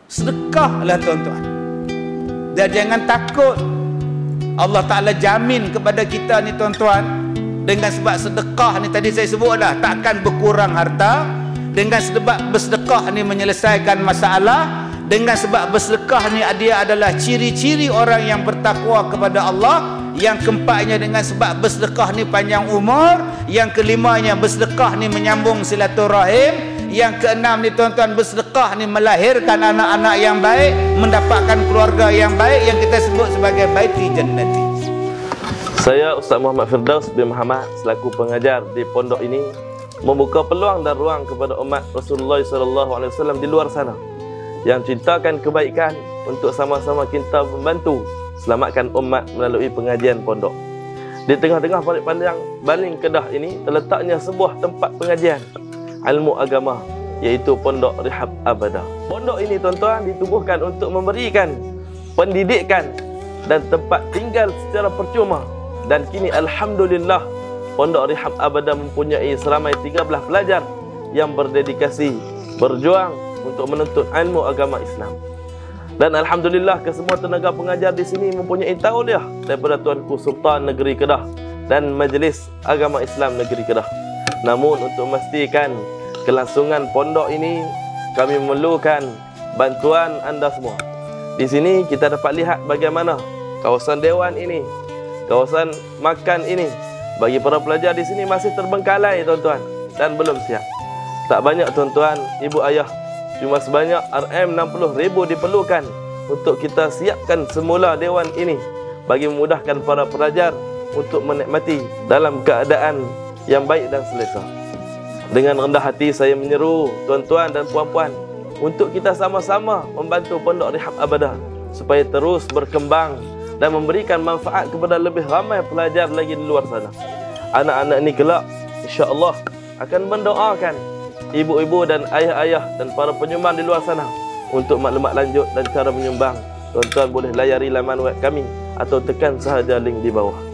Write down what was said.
Sedekahlah tuan-tuan. Dan jangan takut. Allah Ta'ala jamin kepada kita ni tuan-tuan, dengan sebab sedekah ni tadi saya sebut dah, takkan berkurang harta. Dengan sebab bersedekah ni menyelesaikan masalah. Dengan sebab bersedekah ni dia adalah ciri-ciri orang yang bertakwa kepada Allah. Yang keempatnya, dengan sebab bersedekah ni panjang umur. Yang kelimanya, bersedekah ni menyambung silaturahim. Yang keenam ni tuan-tuan, bersedekah ni melahirkan anak-anak yang baik, mendapatkan keluarga yang baik, yang kita sebut sebagai baiti jannati. Saya Ustaz Muhammad Firdaus bin Muhammad selaku pengajar di pondok ini membuka peluang dan ruang kepada umat Rasulullah SAW di luar sana yang cintakan kebaikan untuk sama-sama kita membantu selamatkan umat melalui pengajian pondok. Di tengah-tengah Parit Panjang Baling Kedah ini terletaknya sebuah tempat pengajian ilmu agama, iaitu Pondok Rihab Abadah. Pondok ini tuan-tuan ditubuhkan untuk memberikan pendidikan dan tempat tinggal secara percuma. Dan kini alhamdulillah Pondok Rihab Abadah mempunyai seramai 13 pelajar yang berdedikasi berjuang untuk menuntut ilmu agama Islam. Dan alhamdulillah kesemua tenaga pengajar di sini mempunyai tauliah daripada Tuanku Sultan Negeri Kedah dan Majlis Agama Islam Negeri Kedah. Namun untuk memastikan kelangsungan pondok ini, kami memerlukan bantuan anda semua. Di sini kita dapat lihat bagaimana kawasan dewan ini, kawasan makan ini bagi para pelajar di sini masih terbengkalai tuan-tuan dan belum siap. Tak banyak tuan-tuan, ibu ayah, cuma sebanyak RM60,000 diperlukan untuk kita siapkan semula dewan ini bagi memudahkan para pelajar untuk menikmati dalam keadaan yang baik dan selesa. Dengan rendah hati saya menyeru tuan-tuan dan puan-puan untuk kita sama-sama membantu Pondok Rihab Abadah supaya terus berkembang dan memberikan manfaat kepada lebih ramai pelajar lagi di luar sana. Anak-anak ini kelak insya-Allah akan mendoakan ibu-ibu dan ayah-ayah dan para penyumbang di luar sana. Untuk maklumat lanjut dan cara menyumbang, tuan-tuan boleh layari laman web kami atau tekan sahaja link di bawah.